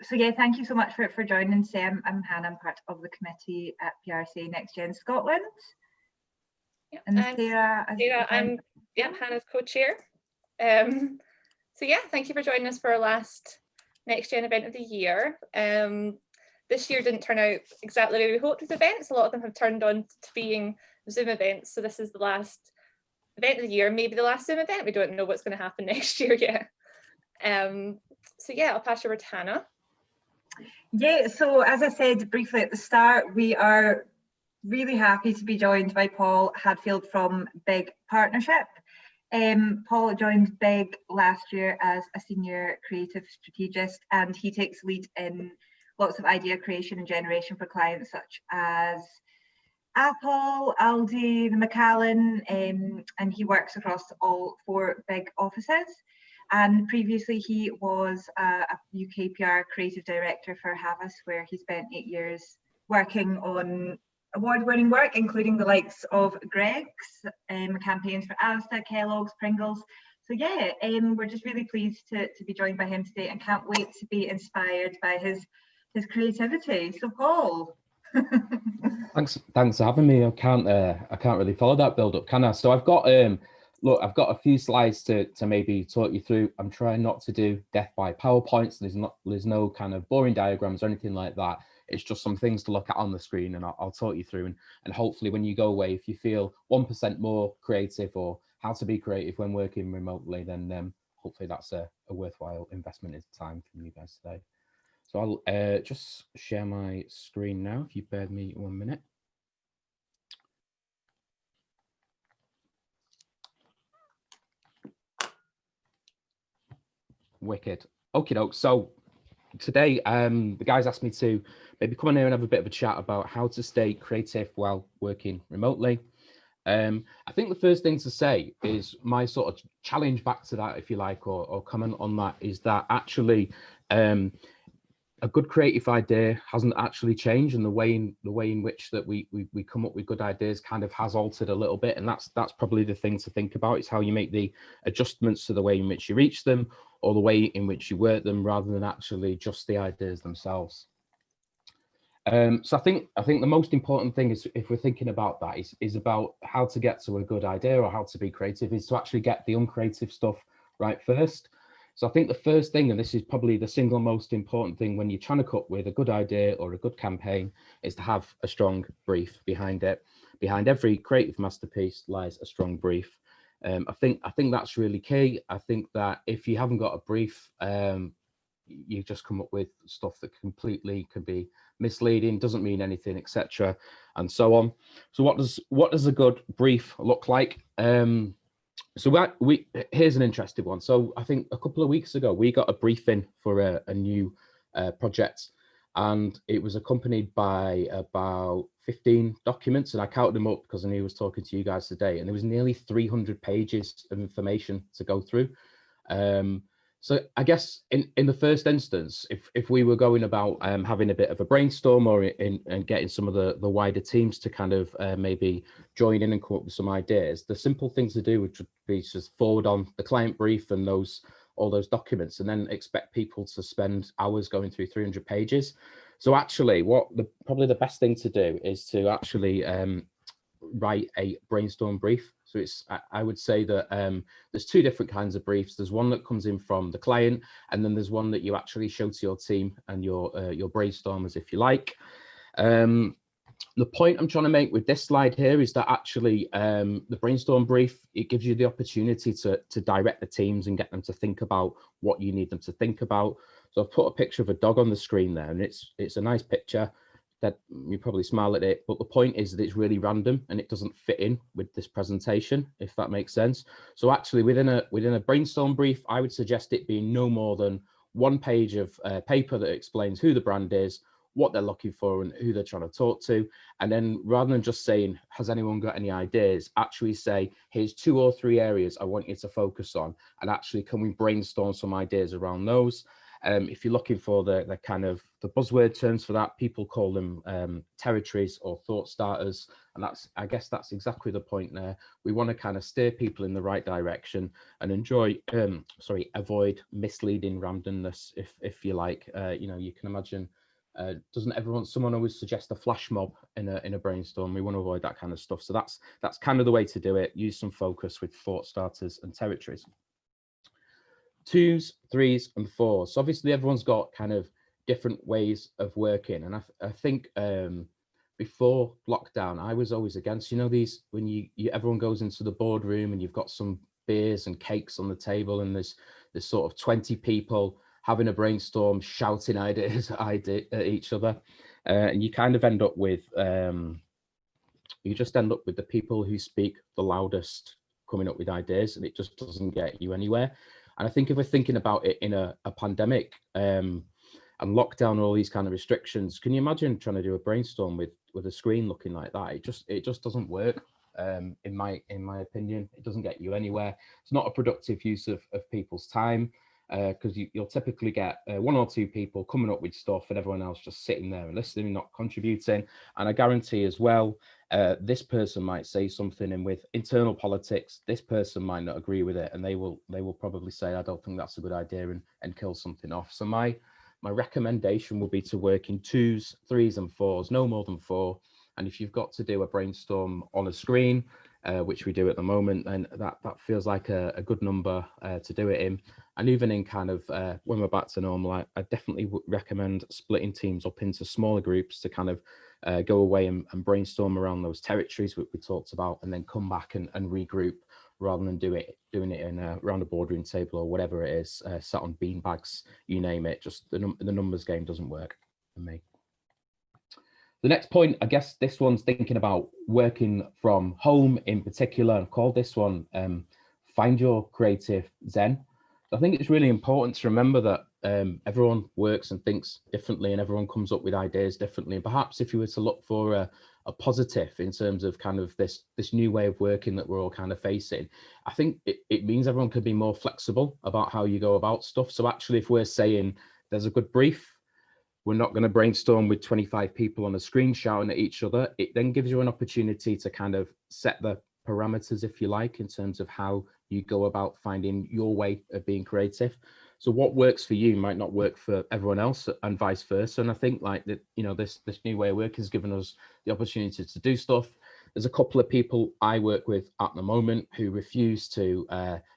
So yeah, thank you so much for joining, Sam. I'm Hannah, I'm part of the committee at PRC NextGen Scotland. Yeah, and Sarah, I'm Hannah's co-chair. So yeah, thank you for joining us for our last NextGen event of the year. This year didn't turn out exactly the way we hoped with events. A lot of them have turned on to being Zoom events. So this is the last event of the year, maybe the last Zoom event. We don't know what's going to happen next year yet. So yeah, I'll pass you over to Hannah. Yeah, so as I said briefly at the start, we are really happy to be joined by Paul Hadfield from Big Partnership. Paul joined Big last year as a senior creative strategist, and he takes lead in lots of idea creation and generation for clients such as Apple, Aldi, the Macallan, and he works across all 4 Big offices. And previously he was a UK PR creative director for Havas, where he spent 8 years working on award-winning work, including the likes of Greggs, campaigns for Asda, Kellogg's, Pringles. So yeah, we're just really pleased to be joined by him today, and can't wait to be inspired by his creativity. So Paul. Thanks for having me. I can't really follow that build up, can I? So I've got look, I've got a few slides to maybe talk you through. I'm trying not to do death by PowerPoints. There's no kind of boring diagrams or anything like that. It's just some things to look at on the screen, and I'll talk you through. And hopefully when you go away, if you feel 1% more creative or how to be creative when working remotely, then hopefully that's a worthwhile investment in time from you guys today. So I'll just share my screen now, if you bear with me 1 minute. Wicked. Okie doke. So today, the guys asked me to maybe come in here and have a bit of a chat about how to stay creative while working remotely. I think the first thing to say is my sort of challenge back to that, if you like, or comment on that, is that actually a good creative idea hasn't actually changed, and the way in which that we come up with good ideas kind of has altered a little bit, and that's probably the thing to think about. It's how you make the adjustments to the way in which you reach them, or the way in which you work them, rather than actually just the ideas themselves. So I think the most important thing is, if we're thinking about that, is about how to get to a good idea or how to be creative, is to actually get the uncreative stuff right first. So I think the first thing, and this is probably the single most important thing when you're trying to come up with a good idea or a good campaign, is to have a strong brief behind it. Behind every creative masterpiece lies a strong brief. I think that's really key. I think that if you haven't got a brief, you just come up with stuff that completely can be misleading, doesn't mean anything, etc., and so on. So what does a good brief look like? So here's an interesting one. So I think a couple of weeks ago, we got a briefing for a new project, and it was accompanied by about 15 documents, and I counted them up because I knew I was talking to you guys today, and there was nearly 300 pages of information to go through. So I guess in the first instance, if we were going about having a bit of a brainstorm, or and getting some of the wider teams to kind of maybe join in and come up with some ideas, the simple thing to do would be just forward on the client brief and all those documents, and then expect people to spend hours going through 300 pages. So actually, probably the best thing to do is to actually write a brainstorm brief. So I would say that there's 2 different kinds of briefs. There's one that comes in from the client, and then there's one that you actually show to your team and your brainstormers, if you like. The point I'm trying to make with this slide here is that actually the brainstorm brief, it gives you the opportunity to direct the teams and get them to think about what you need them to think about. So I've put a picture of a dog on the screen there, and it's a nice picture that you probably smile at it, but the point is that it's really random and it doesn't fit in with this presentation, if that makes sense. So actually within a brainstorm brief, I would suggest it being no more than 1 page of paper that explains who the brand is, what they're looking for, and who they're trying to talk to. And then rather than just saying, has anyone got any ideas, actually say, here's 2 or 3 areas I want you to focus on, and actually can we brainstorm some ideas around those. If you're looking for the kind of the buzzword terms for that, people call them territories or thought starters. And I guess that's exactly the point there. We want to kind of steer people in the right direction and avoid misleading randomness, if you like. You can imagine, doesn't someone always suggest a flash mob in a brainstorm? We want to avoid that kind of stuff. So that's kind of the way to do it. Use some focus with thought starters and territories. 2s, 3s, and 4s. So obviously everyone's got kind of different ways of working, and I think before lockdown I was always against, these, when everyone goes into the boardroom and you've got some beers and cakes on the table and there's sort of 20 people having a brainstorm, shouting ideas at each other, and you kind of end up with the people who speak the loudest coming up with ideas, and it just doesn't get you anywhere. And I think if we're thinking about it in a pandemic and lockdown and all these kind of restrictions, can you imagine trying to do a brainstorm with a screen looking like that? It just doesn't work. In my opinion, it doesn't get you anywhere. It's not a productive use of people's time, because you'll typically get 1 or 2 people coming up with stuff and everyone else just sitting there and listening, not contributing. And I guarantee as well, this person might say something, and with internal politics, this person might not agree with it, and they will probably say, I don't think that's a good idea, and kill something off. So my recommendation would be to work in 2s, 3s, and 4s, no more than 4. And if you've got to do a brainstorm on a screen, which we do at the moment, then that feels like a good number to do it in. And even in kind of when we're back to normal, I definitely would recommend splitting teams up into smaller groups to kind of go away and brainstorm around those territories we talked about, and then come back and regroup, rather than doing it in around a boardroom table or whatever it is, sat on bean bags, you name it. Just the numbers game doesn't work for me. The next point, I guess this one's thinking about working from home in particular. I've called this one Find Your Creative Zen. I think it's really important to remember that everyone works and thinks differently, and everyone comes up with ideas differently. And perhaps if you were to look for a positive in terms of kind of this new way of working that we're all kind of facing, I think it means everyone could be more flexible about how you go about stuff. So actually, if we're saying there's a good brief, we're not going to brainstorm with 25 people on a screen shouting at each other. It then gives you an opportunity to kind of set the parameters, if you like, in terms of how you go about finding your way of being creative. So what works for you might not work for everyone else, and vice versa. And I think like that, this new way of work has given us the opportunity to do stuff. There's a couple of people I work with at the moment who refuse to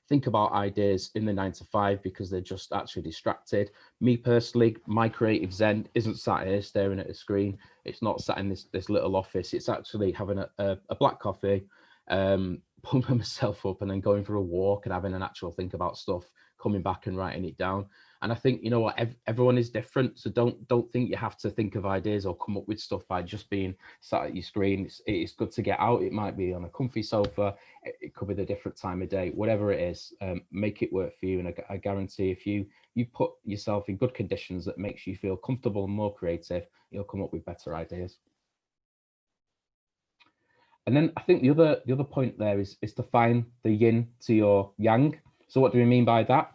think about ideas in the 9 to 5 because they're just actually distracted. Me personally, my creative zen isn't sat here staring at a screen. It's not sat in this little office. It's actually having a black coffee, pumping myself up, and then going for a walk and having an actual think about stuff, coming back and writing it down. And I think, everyone is different. So don't think you have to think of ideas or come up with stuff by just being sat at your screen. It's good to get out. It might be on a comfy sofa. It could be a different time of day, whatever it is, make it work for you. And I guarantee if you put yourself in good conditions that makes you feel comfortable and more creative, you'll come up with better ideas. And then I think the other point there is to find the yin to your yang. So what do we mean by that?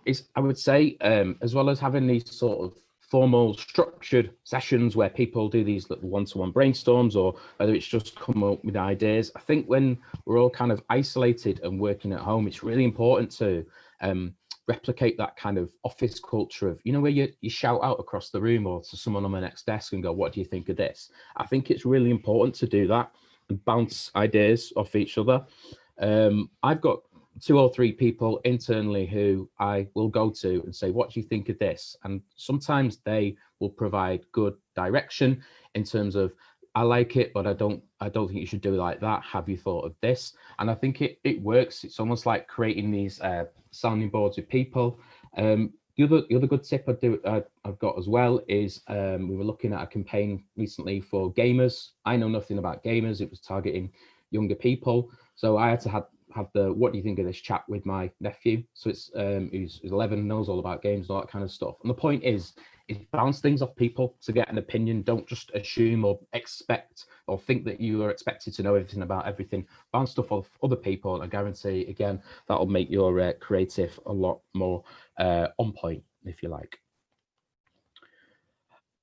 Is, I would say, as well as having these sort of formal structured sessions where people do these little one-to-one brainstorms, or whether it's just come up with ideas, I think when we're all kind of isolated and working at home, it's really important to replicate that kind of office culture of, where you shout out across the room or to someone on the next desk and go, what do you think of this? I think it's really important to do that and bounce ideas off each other. I've got 2 or 3 people internally who I will go to and say, what do you think of this? And sometimes they will provide good direction in terms of, I like it, but I don't think you should do it like that. Have you thought of this? And I think it works. It's almost like creating these sounding boards with people. The other good tip I've got as well is we were looking at a campaign recently for gamers. I know nothing about gamers. It was targeting younger people. So I had to have the what do you think of this chat with my nephew. So it's who's 11, knows all about games and all that kind of stuff. And the point is bounce things off people to get an opinion. Don't just assume or expect or think that you are expected to know everything about everything. Bounce stuff off other people, and I guarantee, again, that'll make your creative a lot more on point. if you like.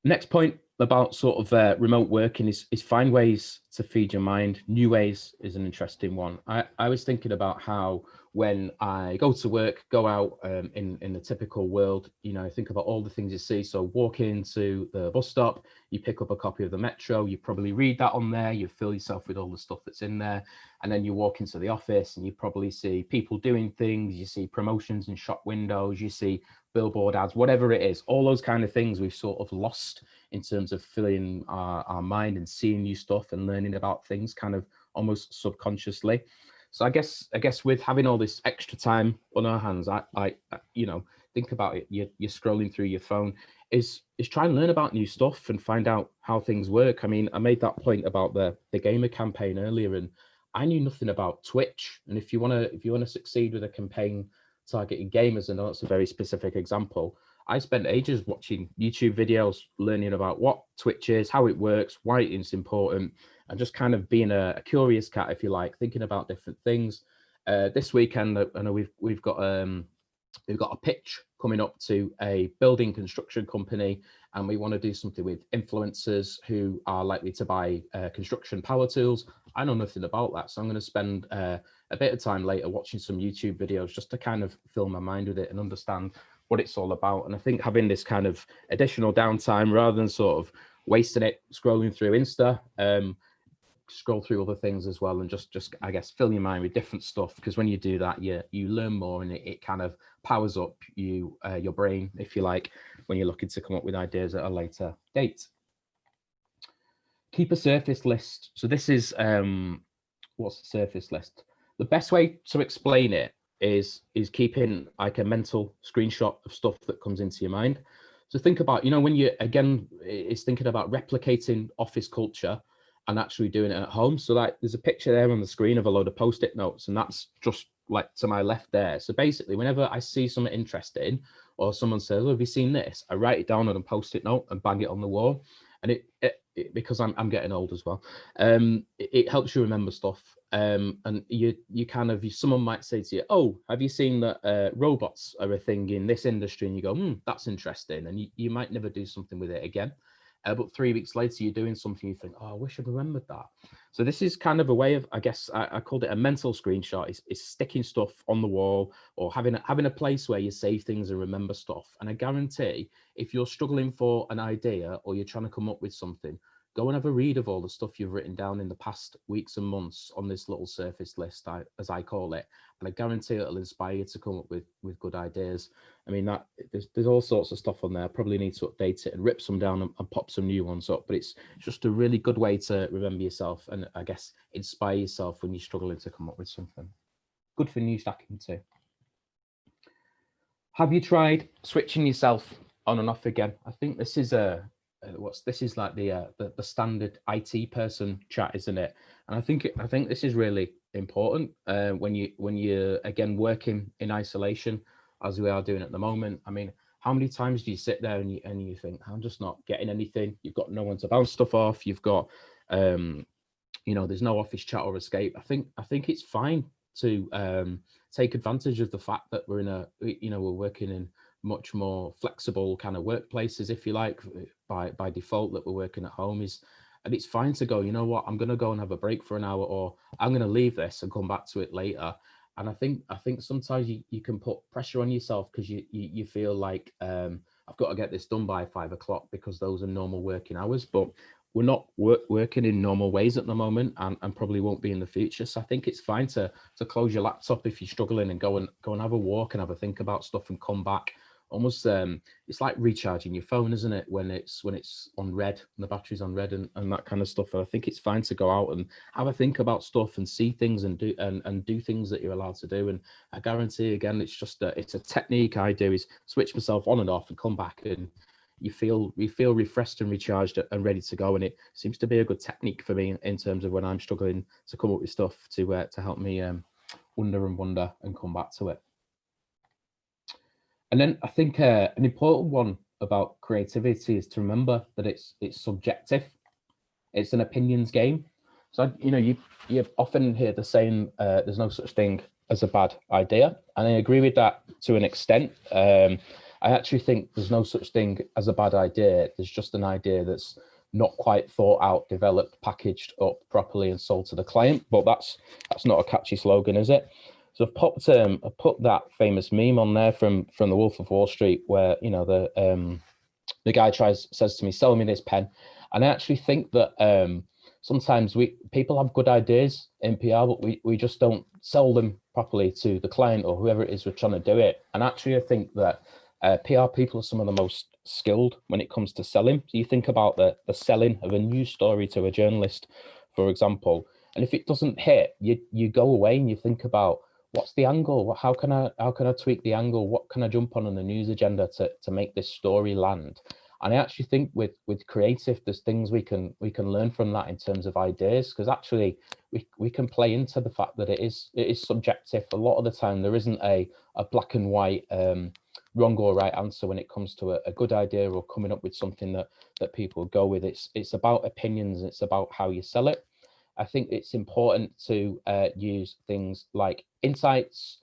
Next point about sort of remote working is find ways to feed your mind. New ways is an interesting one. I was thinking about how when I go to work, go out in the typical world, you know, think about all the things you see. So walk into the bus stop, you pick up a copy of the Metro, you probably read that on there, you fill yourself with all the stuff that's in there. And then you walk into the office and you probably see people doing things, you see promotions in shop windows, you see billboard ads, whatever it is, all those kind of things we've sort of lost in terms of filling our mind and seeing new stuff and learning about things kind of almost subconsciously. So I guess with having all this extra time on our hands, I you know, think about it, you're scrolling through your phone, is try and learn about new stuff and find out how things work. I mean, I made that point about the gamer campaign earlier, and I knew nothing about Twitch. And if you want to succeed with a campaign targeting gamers, and that's a very specific example, I spent ages watching YouTube videos, learning about what Twitch is, how it works, why it's important, and just kind of being a curious cat, if you like, thinking about different things. This weekend, I know we've got a pitch coming up to a building construction company, and we want to do something with influencers who are likely to buy construction power tools. I know nothing about that, so I'm going to spend a bit of time later watching some YouTube videos just to kind of fill my mind with it and understand what it's all about. And I think having this kind of additional downtime rather than sort of wasting it scrolling through Insta, scroll through other things as well, and just I guess fill your mind with different stuff, because when you do that, you learn more, and it kind of powers up your brain, if you like, when you're looking to come up with ideas at a later date. Keep a surface list. So this is what's the surface list? The best way to explain it is keeping like a mental screenshot of stuff that comes into your mind. So think about, you know, when you again is thinking about replicating office culture and actually doing it at home. So like there's a picture there on the screen of a load of post-it notes, and that's just like to my left there. So basically whenever I see something interesting or someone says, oh, have you seen this? I write it down on a post-it note and bang it on the wall. And it because I'm getting old as well, it helps you remember stuff. And you kind of, someone might say to you, oh, have you seen that robots are a thing in this industry? And you go, that's interesting. And you might never do something with it again. But 3 weeks later, you're doing something, you think, oh, I wish I'd remembered that. So this is kind of a way of, I guess, I called it a mental screenshot, is sticking stuff on the wall, or having a place where you save things and remember stuff. And I guarantee if you're struggling for an idea or you're trying to come up with something, go and have a read of all the stuff you've written down in the past weeks and months on this little surface list, as I call it. And I guarantee it'll inspire you to come up with good ideas. I mean, that there's all sorts of stuff on there. I probably need to update it and rip some down and pop some new ones up. But it's just a really good way to remember yourself and I guess inspire yourself when you're struggling to come up with something. Good for new stacking too. Have you tried switching yourself on and off again? I think this is this is like the standard IT person chat, isn't it? And I think this is really important when you're again working in isolation, as we are doing at the moment. I mean, how many times do you sit there and you think, I'm just not getting anything? You've got no one to bounce stuff off. You've got you know, there's no office chat or escape. I think it's fine to take advantage of the fact that we're working in much more flexible kind of workplaces, if you like, by default, that we're working at home and it's fine to go, you know what, I'm going to go and have a break for an hour, or I'm going to leave this and come back to it later. And I think sometimes you can put pressure on yourself because you feel like I've got to get this done by 5 o'clock because those are normal working hours, but we're not working in normal ways at the moment, and probably won't be in the future. So I think it's fine to close your laptop if you're struggling and go and have a walk and have a think about stuff and come back. Almost it's like recharging your phone, isn't it, when it's on red and the battery's on red and that kind of stuff. And I think it's fine to go out and have a think about stuff and see things and do things that you're allowed to do. And I guarantee, again, it's just it's a technique I do, is switch myself on and off and come back, and you feel refreshed and recharged and ready to go. And it seems to be a good technique for me in terms of when I'm struggling to come up with stuff to help me wonder and come back to it. And then I think an important one about creativity is to remember that it's subjective. It's an opinions game. So, you know, you often hear the saying, there's no such thing as a bad idea. And I agree with that to an extent. I actually think there's no such thing as a bad idea. There's just an idea that's not quite thought out, developed, packaged up properly and sold to the client. But that's not a catchy slogan, is it? So I put that famous meme on there from the Wolf of Wall Street, where, you know, the guy says to me, "Sell me this pen," and I actually think that sometimes people have good ideas in PR, but we just don't sell them properly to the client or whoever it is we're trying to do it. And actually, I think that PR people are some of the most skilled when it comes to selling. So you think about the selling of a news story to a journalist, for example, and if it doesn't hit, you go away and you think about, what's the angle? How can I tweak the angle? What can I jump on the news agenda to make this story land? And I actually think with creative, there's things we can learn from that in terms of ideas, because actually we can play into the fact that it is subjective. A lot of the time there isn't a black and white wrong or right answer when it comes to a good idea or coming up with something that people go with. It's about opinions. It's about how you sell it. I think it's important to use things like insights,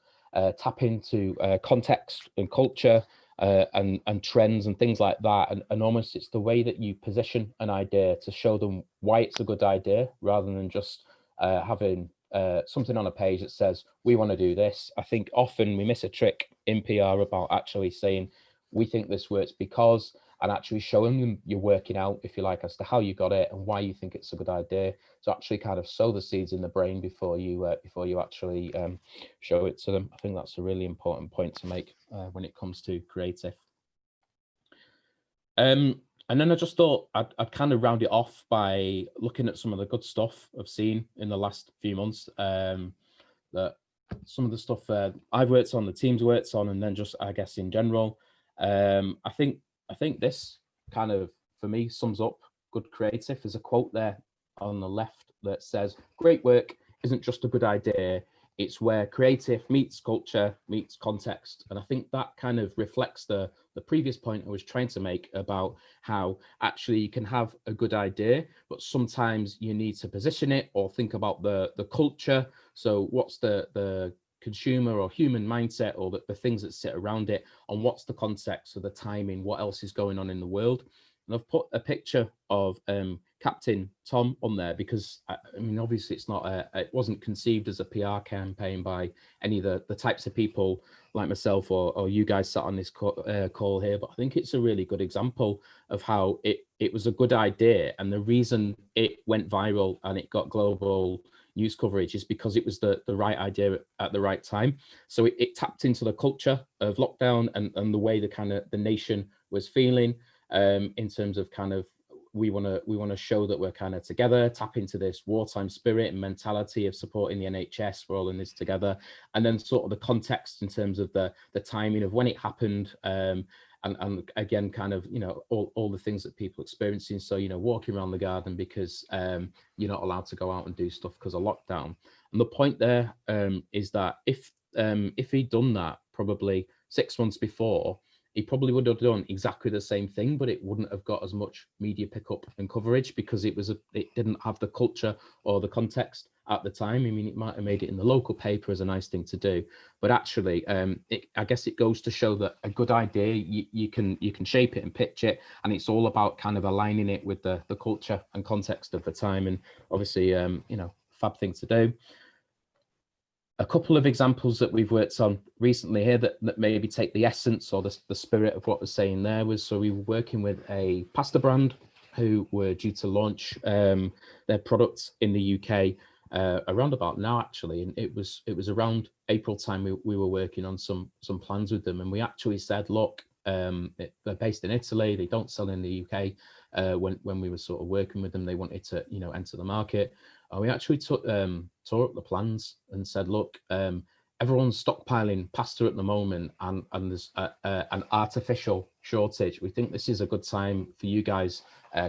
tap into context and culture, and trends and things like that. And almost it's the way that you position an idea to show them why it's a good idea, rather than just having something on a page that says, we want to do this. I think often we miss a trick in PR about actually saying, we think this works because, and actually showing them you're working out, if you like, as to how you got it and why you think it's a good idea. So actually kind of sow the seeds in the brain before you actually show it to them. I think that's a really important point to make when it comes to creative. And then I just thought I'd kind of round it off by looking at some of the good stuff I've seen in the last few months. That some of the stuff I've worked on, the team's worked on, and then just, I guess, in general. I think this kind of, for me, sums up good creative. There's a quote there on the left that says, "Great work isn't just a good idea, it's where creative meets culture, meets context." And I think that kind of reflects the previous point I was trying to make about how actually you can have a good idea, but sometimes you need to position it or think about the culture. So what's the consumer or human mindset, or the things that sit around it, and what's the context of the timing, what else is going on in the world. And I've put a picture of Captain Tom on there because I mean, obviously it's not it wasn't conceived as a PR campaign by any of the types of people like myself or you guys sat on this call here, but I think it's a really good example of how it was a good idea, and the reason it went viral and it got global news coverage is because it was the right idea at the right time. So it tapped into the culture of lockdown and the way the nation was feeling, in terms of kind of, we want to show that we're kind of together, tap into this wartime spirit and mentality of supporting the NHS, we're all in this together. And then sort of the context in terms of the timing of when it happened, and again, kind of, you know, all the things that people are experiencing. So, you know, walking around the garden because you're not allowed to go out and do stuff because of lockdown. And the point there is that if he'd done that probably 6 months before, he probably would have done exactly the same thing, but it wouldn't have got as much media pickup and coverage because it didn't have the culture or the context at the time. I mean, it might have made it in the local paper as a nice thing to do, but actually, I guess it goes to show that a good idea, you can shape it and pitch it, and it's all about kind of aligning it with the culture and context of the time. And obviously, you know, fab thing to do. A couple of examples that we've worked on recently here that maybe take the essence or the spirit of what we're saying there was, so we were working with a pasta brand who were due to launch their products in the UK around about now, actually, and it was around April time we were working on some plans with them, and we actually said, look, they're based in Italy, they don't sell in the UK. When we were sort of working with them, they wanted to, you know, enter the market. And we actually tore up the plans and said, look, everyone's stockpiling pasta at the moment, and there's an artificial shortage. We think this is a good time for you guys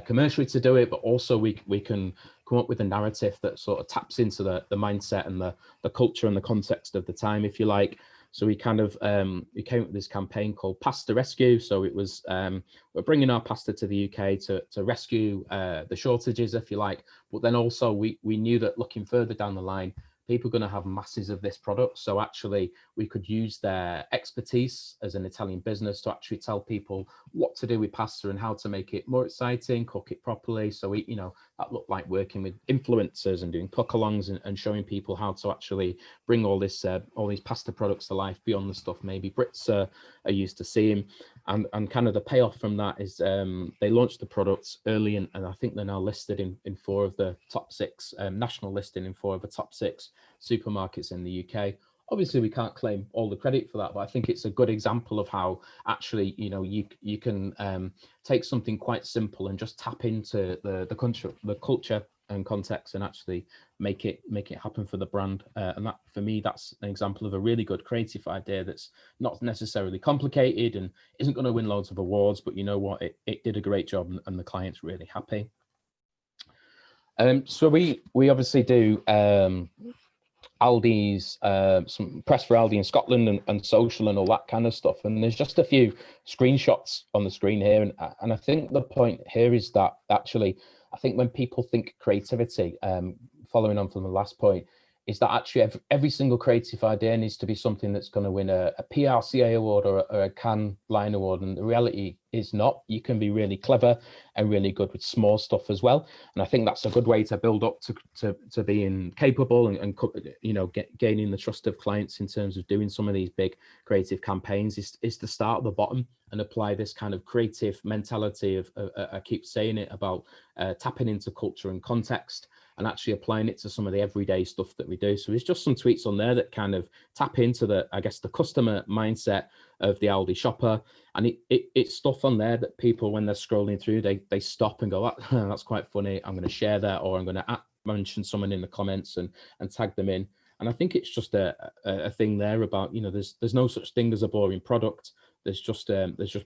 commercially to do it, but also we can come up with a narrative that sort of taps into the mindset and the culture and the context of the time, if you like. So we kind of we came up with this campaign called Pasta Rescue. So it was we're bringing our pasta to the UK to rescue the shortages, if you like. But then also we knew that looking further down the line, people are going to have masses of this product. So actually we could use their expertise as an Italian business to actually tell people what to do with pasta and how to make it more exciting, cook it properly. So we, that looked like working with influencers and doing cook-alongs and showing people how to actually bring all these pasta products to life beyond the stuff maybe Brits are used to seeing. And kind of the payoff from that is they launched the products early, and I think they're now listed in 4 of the top 6, national listing in 4 of the top 6 supermarkets in the UK. Obviously, we can't claim all the credit for that, but I think it's a good example of how actually, you can take something quite simple and just tap into the culture and context and actually make it happen for the brand. And that, for me, that's an example of a really good creative idea that's not necessarily complicated and isn't going to win loads of awards, but you know what, it did a great job and the client's really happy. So we obviously do Aldi's, some press for Aldi in Scotland and social and all that kind of stuff. And there's just a few screenshots on the screen here. And I think the point here is that actually, I think when people think creativity, following on from the last point, is that actually every single creative idea needs to be something that's going to win a PRCA award or a Cannes Lion award. And the reality is not. You can be really clever and really good with small stuff as well. And I think that's a good way to build up to being capable and gaining the trust of clients in terms of doing some of these big creative campaigns is to start at the bottom and apply this kind of creative mentality of I keep saying it about tapping into culture and context and actually applying it to some of the everyday stuff that we do. So there's just some tweets on there that kind of tap into the customer mindset of the Aldi shopper. And it's stuff on there that people, when they're scrolling through, they stop and go, that's quite funny. I'm going to share that, or I'm going to mention someone in the comments and tag them in. And I think it's just a thing there about, there's no such thing as a boring product. There's just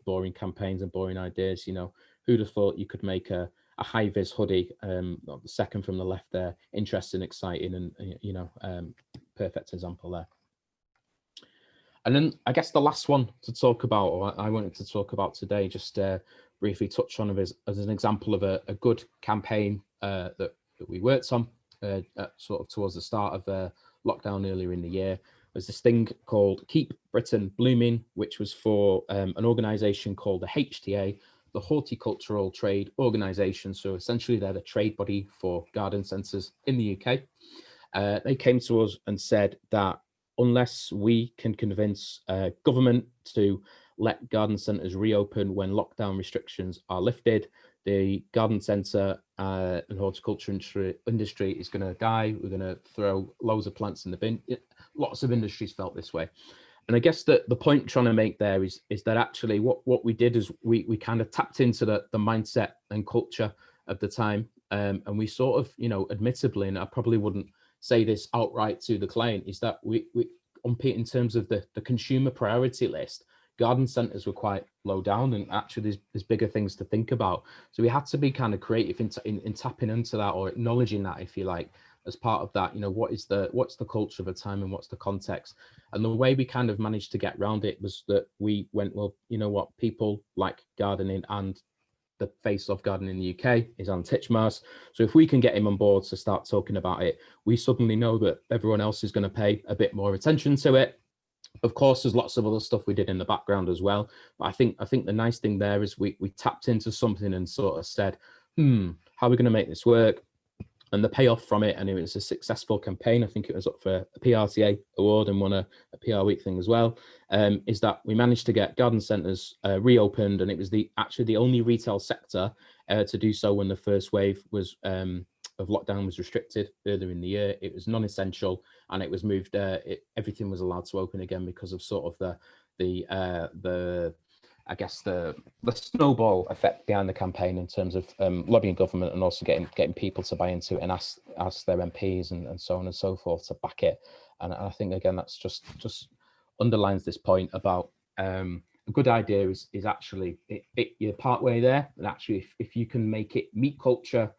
boring campaigns and boring ideas. Who'd have thought you could make a high-vis hoodie, the second from the left there, interesting, exciting, and perfect example there. And then I guess the last one to talk about, or I wanted to talk about today, just briefly touch on as an example of a good campaign that we worked on sort of towards the start of lockdown earlier in the year. Was this thing called Keep Britain Blooming, which was for an organisation called the HTA, the Horticultural Trade Organisation. So essentially they're the trade body for garden centres in the UK. They came to us and said that unless we can convince government to let garden centres reopen when lockdown restrictions are lifted, the garden centre and horticulture industry is going to die. We're going to throw loads of plants in the bin. Lots of industries felt this way. And I guess that the point I'm trying to make there is that actually what we did is we kind of tapped into the mindset and culture of the time. And we sort of, admittably, and I probably wouldn't say this outright to the client, is that we in terms of the consumer priority list, garden centres were quite low down, and actually there's bigger things to think about. So we had to be kind of creative in tapping into that, or acknowledging that, if you like, as part of that. What's the culture of the time and what's the context. And the way we kind of managed to get around it was that we went, well, you know what, people like gardening, and the face of gardening in the UK is Anne Titchmarsh. So if we can get him on board to start talking about it, we suddenly know that everyone else is going to pay a bit more attention to it. Of course, there's lots of other stuff we did in the background as well. But I think the nice thing there is we tapped into something and sort of said, how are we going to make this work? And the payoff from it, and it was a successful campaign. I think it was up for a PRTA award and won a PR Week thing as well, is that we managed to get garden centres reopened, and it was actually the only retail sector to do so when the first wave was of lockdown was restricted earlier in the year. It was non-essential, and it was moved. Everything was allowed to open again because of sort of the I guess the snowball effect behind the campaign in terms of lobbying government, and also getting people to buy into it and ask their MPs and so on and so forth to back it. And I think, again, that's just underlines this point about a good idea is actually you're part way there, and actually if you can make it meet culture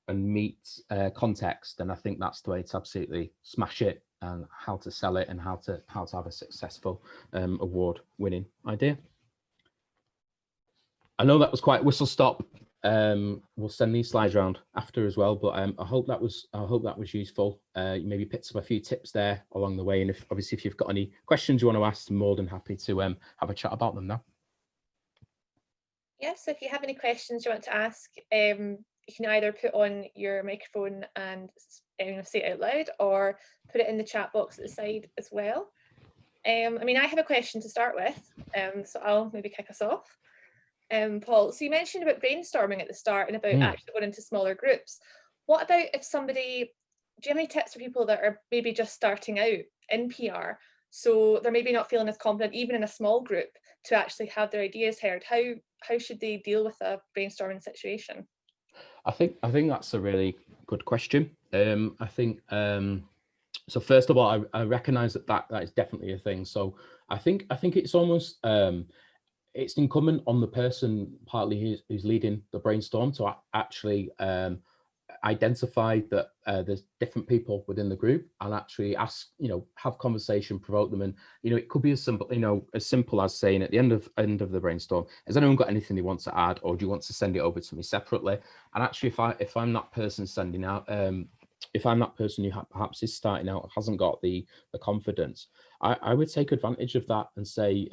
and meet context, then I think that's the way to absolutely smash it, and how to sell it, and how to have a successful award-winning idea. I know that was quite whistle stop We'll send these slides around after as well, but I hope that was useful. You maybe picked up a few tips there along the way, and if you've got any questions you want to ask, I'm more than happy to have a chat about them now. Yes, so if you have any questions you want to ask, you can either put on your microphone and say it out loud, or put it in the chat box at the side as well. I mean, I have a question to start with, so I'll maybe kick us off. Paul, so you mentioned about brainstorming at the start and about actually going into smaller groups. What about if somebody, do you have any tips for people that are maybe just starting out in PR? So they're maybe not feeling as confident, even in a small group, to actually have their ideas heard. How should they deal with a brainstorming situation? I think that's a really good question. I think so. First of all, I recognise that is definitely a thing. So I think it's almost it's incumbent on the person partly who's leading the brainstorm to actually identify that there's different people within the group and actually ask, have conversation, provoke them. And, it could be as simple as saying at the end of the brainstorm, has anyone got anything they want to add, or do you want to send it over to me separately? And actually, if I'm that person sending out, if I'm that person who perhaps is starting out, hasn't got the confidence, I would take advantage of that and say,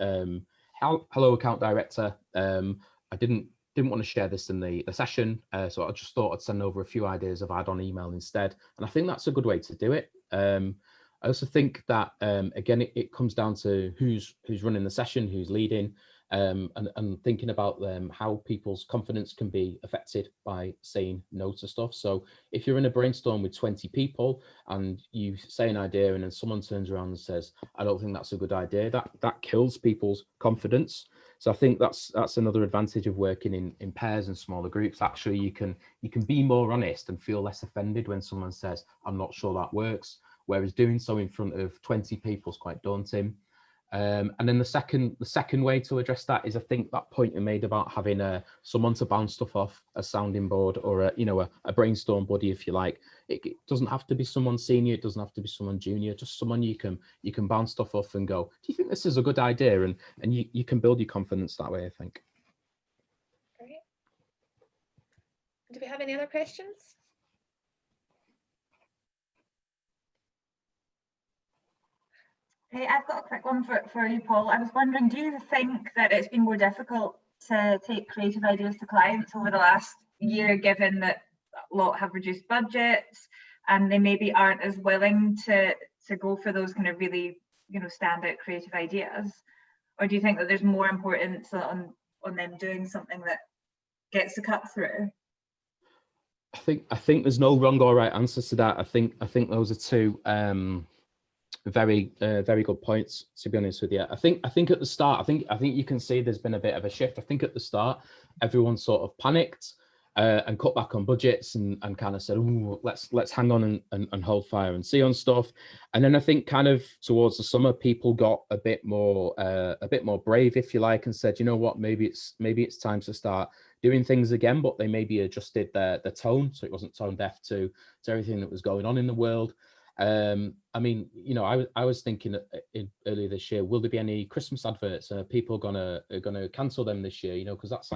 hello, account director. I didn't want to share this in the session, so I just thought I'd send over a few ideas of add-on email instead. And I think that's a good way to do it. I also think that again, it comes down to who's running the session, who's leading, and thinking about how people's confidence can be affected by saying no to stuff. So if you're in a brainstorm with 20 people and you say an idea and then someone turns around and says, I don't think that's a good idea, that kills people's confidence. So I think that's another advantage of working in pairs and smaller groups. Actually, you can be more honest and feel less offended when someone says, I'm not sure that works, whereas doing so in front of 20 people is quite daunting. And then the second way to address that is, I think that point you made about having someone to bounce stuff off, a sounding board, or a brainstorm buddy, if you like. It doesn't have to be someone senior, it doesn't have to be someone junior, just someone you can bounce stuff off and go, do you think this is a good idea? And you can build your confidence that way, I think. Great. Do we have any other questions? Hey, I've got a quick one for you, Paul. I was wondering, do you think that it's been more difficult to take creative ideas to clients over the last year, given that a lot have reduced budgets and they maybe aren't as willing to go for those kind of really, standout creative ideas? Or do you think that there's more importance on them doing something that gets the cut through? I think there's no wrong or right answers to that. I think those are two very good points, to be honest with you. I think at the start, I think you can see there's been a bit of a shift. I think at the start, everyone sort of panicked and cut back on budgets and kind of said, oh, let's hang on and hold fire and see on stuff. And then I think kind of towards the summer, people got a bit more brave, if you like, and said, you know what, maybe it's time to start doing things again, but they maybe adjusted the tone, so it wasn't tone deaf to everything that was going on in the world. I mean, I was thinking earlier this year, will there be any Christmas adverts? Are people gonna cancel them this year? Because that's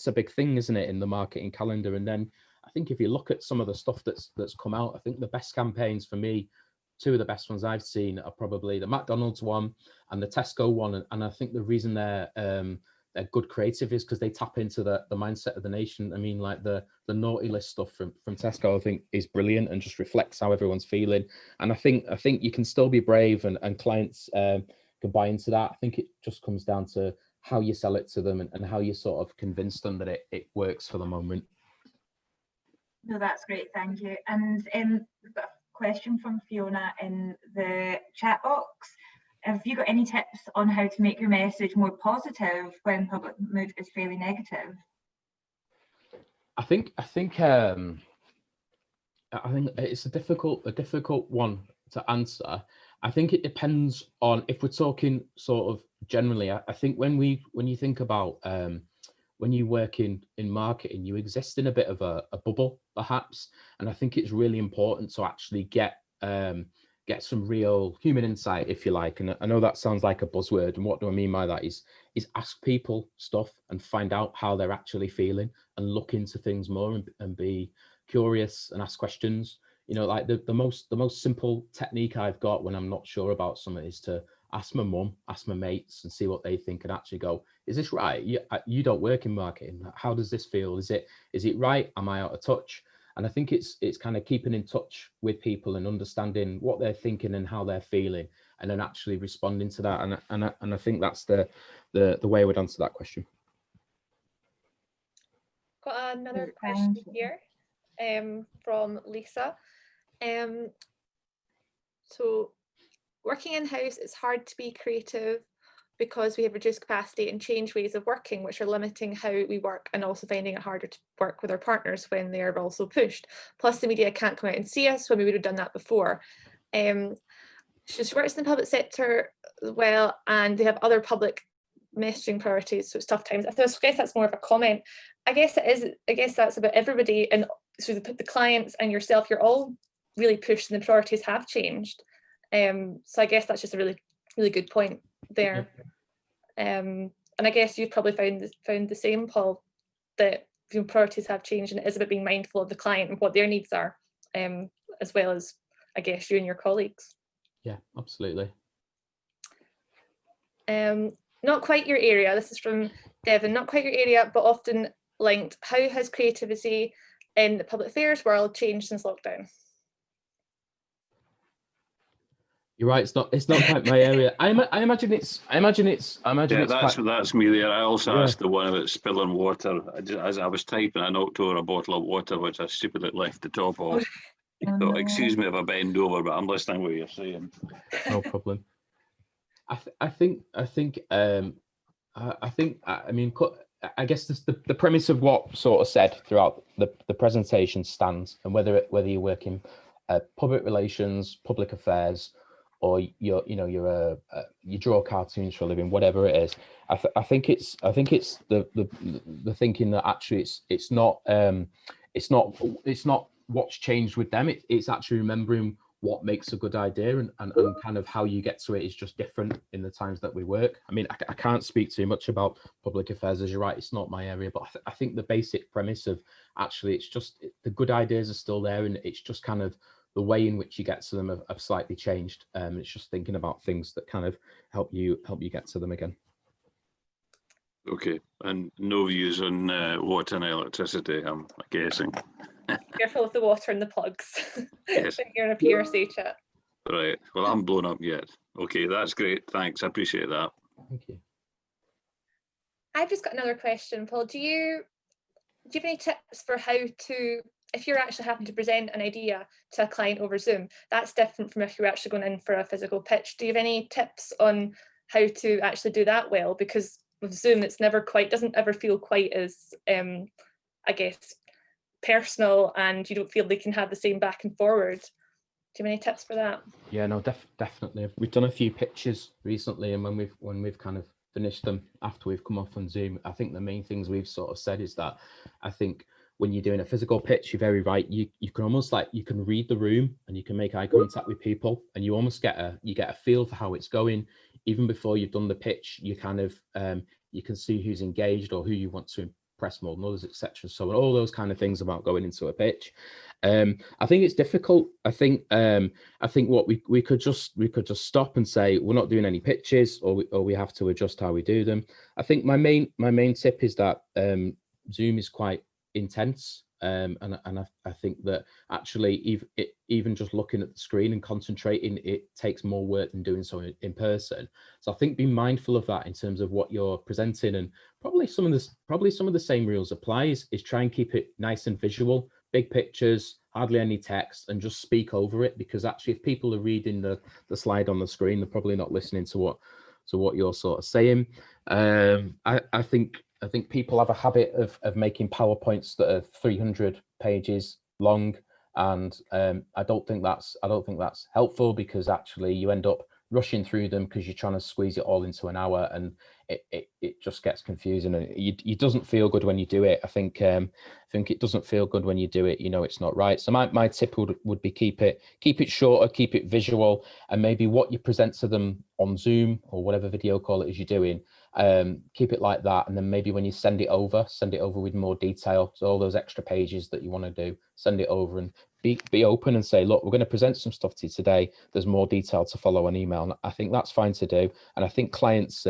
a big thing, isn't it, in the marketing calendar? And then I think if you look at some of the stuff that's come out, I think the best campaigns for me, two of the best ones I've seen are probably the McDonald's one and the Tesco one. And I think the reason they're good creative is because they tap into the mindset of the nation. I mean, like the naughty list stuff from Tesco, I think is brilliant and just reflects how everyone's feeling. And I think you can still be brave and clients can buy into that. I think it just comes down to how you sell it to them and how you sort of convince them that it works for the moment. No, that's great, thank you. And we've got a question from Fiona in the chat box. Have you got any tips on how to make your message more positive when public mood is fairly negative? I think it's a difficult one to answer. I think it depends on, if we're talking sort of generally, I think when you think about when you work in marketing, you exist in a bit of a bubble perhaps, and I think it's really important to actually get get some real human insight, if you like. And I know that sounds like a buzzword, and what do I mean by that is ask people stuff and find out how they're actually feeling, and look into things more, and be curious and ask questions. You know, like the most simple technique I've got when I'm not sure about something is to ask my mum, ask my mates, and see what they think, and actually go, is this right? You don't work in marketing. How does this feel? Is it right? Am I out of touch? And I think it's kind of keeping in touch with people and understanding what they're thinking and how they're feeling, and then actually responding to that. And I think that's the way I would answer that question. Got another question here from Lisa. So working in-house, it's hard to be creative because we have reduced capacity and changed ways of working, which are limiting how we work, and also finding it harder to work with our partners when they are also pushed. Plus the media can't come out and see us when we would have done that before. She works in the public sector as well, and they have other public messaging priorities, so it's tough times. I guess that's more of a comment. I guess it is. I guess that's about everybody, and so the clients and yourself, you're all really pushed, and the priorities have changed. So I guess that's just a really, really good point there. And I guess you've probably found the same, Paul, that priorities have changed, and it is about being mindful of the client and what their needs are, as well as, I guess, you and your colleagues. Yeah, absolutely. Not quite your area. This is from Devon. Not quite your area, but often linked. How has creativity in the public affairs world changed since lockdown? You're right. It's not quite my area. I imagine it's. That's me there. I also asked the one about spilling water. As I was typing, I knocked over a bottle of water, which I stupidly left the top of. So excuse me if I bend over, but I'm listening what you're saying. No problem. I mean, I guess the premise of what sort of said throughout the presentation stands, and whether you work in public relations, public affairs, or you draw cartoons for a living, whatever it is. I think it's the thinking that actually it's not what's changed with them. It's actually remembering what makes a good idea, and kind of how you get to it is just different in the times that we work. I mean, I can't speak too much about public affairs, as you're right, it's not my area, but I think the basic premise of actually it's just the good ideas are still there, and it's just kind of the way in which you get to them have slightly changed. It's just thinking about things that kind of help you get to them again. Okay, and no views on water and electricity, I'm guessing. Careful with the water and the plugs. Yes. You're in a PRC chat. Right. Well, I haven't blown up yet. Okay, that's great. Thanks. I appreciate that. Thank you. I've just got another question, Paul. Do you have any tips for how to, if you're actually having to present an idea to a client over Zoom? That's different from if you're actually going in for a physical pitch. Do you have any tips on how to actually do that well? Because with Zoom, doesn't ever feel quite as, I guess, personal, and you don't feel they can have the same back and forward. Do you have any tips for that? Yeah, no, definitely. We've done a few pitches recently, and when we've kind of finished them after we've come off on Zoom, I think the main things we've sort of said is that I think when you're doing a physical pitch, you're very right. You can almost you can read the room, and you can make eye contact with people, and you almost get a feel for how it's going even before you've done the pitch. You kind of you can see who's engaged or who you want to impress more than others, etc. So all those kind of things about going into a pitch. I think it's difficult. I think what we could just stop and say we're not doing any pitches, or we have to adjust how we do them. I think my main tip is that Zoom is quite intense, and I think that actually even just looking at the screen and concentrating, it takes more work than doing so in person. So I think be mindful of that in terms of what you're presenting, and probably some of the same rules apply. Is try and keep it nice and visual, big pictures, hardly any text, and just speak over it, because actually if people are reading the slide on the screen, they're probably not listening to what you're sort of saying. I think people have a habit of making PowerPoints that are 300 pages long, and I don't think that's helpful, because actually you end up rushing through them because you're trying to squeeze it all into an hour, and it just gets confusing, and it doesn't feel good when you do it. I think it doesn't feel good when you do it. It's not right. So my tip would be keep it shorter, keep it visual, and maybe what you present to them on Zoom or whatever video call it is you're doing, keep it like that. And then maybe when you send it over with more detail. So all those extra pages that you want to do, send it over and be open and say, look, we're going to present some stuff to you today. There's more detail to follow on email. And I think that's fine to do. And I think clients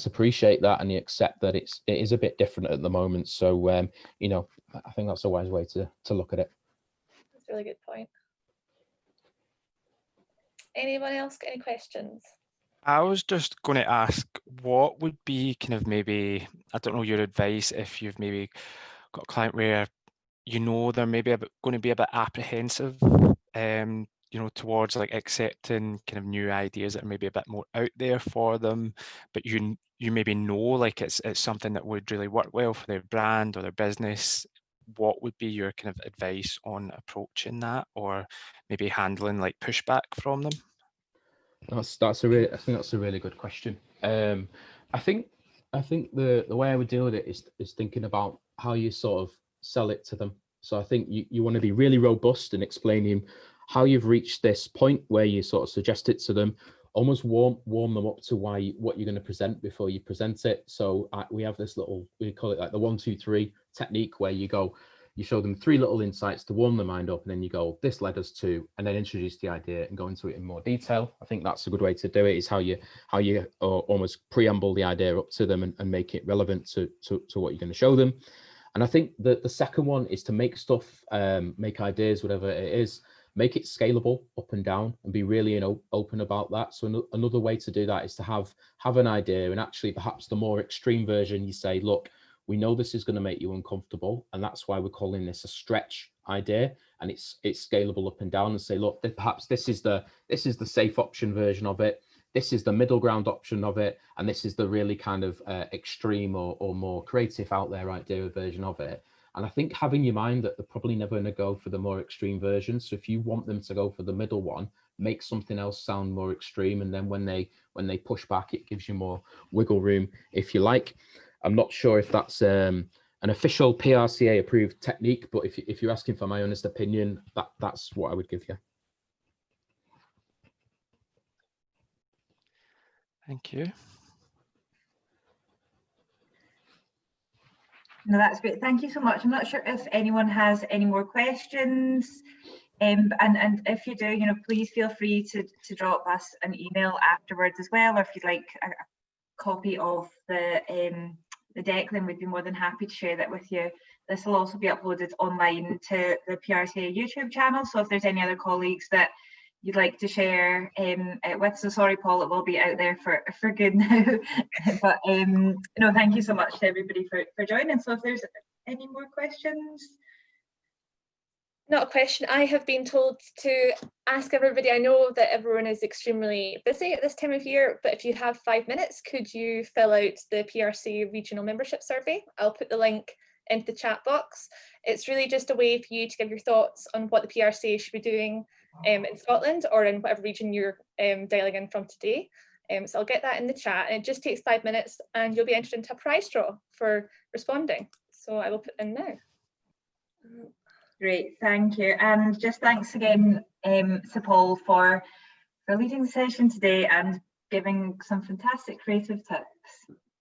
appreciate that, and they accept that it is a bit different at the moment. So, I think that's a wise way to look at it. That's a really good point. Anyone else got any questions? I was just going to ask, what would be kind of maybe, I don't know, your advice if you've maybe got a client where they're maybe going to be a bit apprehensive, towards like accepting kind of new ideas that are maybe a bit more out there for them, but you maybe like it's something that would really work well for their brand or their business. What would be your kind of advice on approaching that, or maybe handling like pushback from them? I think that's a really good question. I think the way I would deal with it is thinking about how you sort of sell it to them. So I think you want to be really robust in explaining how you've reached this point where you sort of suggest it to them, almost warm them up to what you're going to present before you present it. So we have this we call it like the 1, 2, 3 technique, where you show them 3 little insights to warm their mind up, and then you go, this led us to, and then introduce the idea and go into it in more detail. I think that's a good way to do it, is how you almost preamble the idea up to them and make it relevant to what you're going to show them. And I think that the second one is to make stuff, make ideas, whatever it is, make it scalable up and down, and be really open about that. So another way to do that is to have an idea, and actually perhaps the more extreme version, you say, look, we know this is going to make you uncomfortable, and that's why we're calling this a stretch idea, and it's scalable up and down. And say, look, perhaps this is the safe option version of it, this is the middle ground option of it, and this is the really kind of extreme or more creative out there idea version of it. And I think having in your mind that they're probably never going to go for the more extreme version. So if you want them to go for the middle one, make something else sound more extreme, and then when they push back, it gives you more wiggle room, if you like. I'm not sure if that's an official PRCA approved technique, but if you're asking for my honest opinion, that's what I would give you. Thank you. No, that's great. Thank you so much. I'm not sure if anyone has any more questions. And if you do, please feel free to drop us an email afterwards as well, or if you'd like a copy of the deck, then we'd be more than happy to share that with you. This will also be uploaded online to the PRCA YouTube channel, so if there's any other colleagues that you'd like to share with, so sorry Paul, it will be out there for good now. But thank you so much to everybody for joining. So if there's any more questions. Not a question. I have been told to ask everybody. I know that everyone is extremely busy at this time of year, but if you have 5 minutes, could you fill out the PRC regional membership survey? I'll put the link into the chat box. It's really just a way for you to give your thoughts on what the PRCA should be doing in Scotland, or in whatever region you're dialing in from today. So I'll get that in the chat, and it just takes 5 minutes, and you'll be entered into a prize draw for responding. So I will put in now. Great, thank you. And just thanks again to Paul for leading the session today and giving some fantastic creative tips.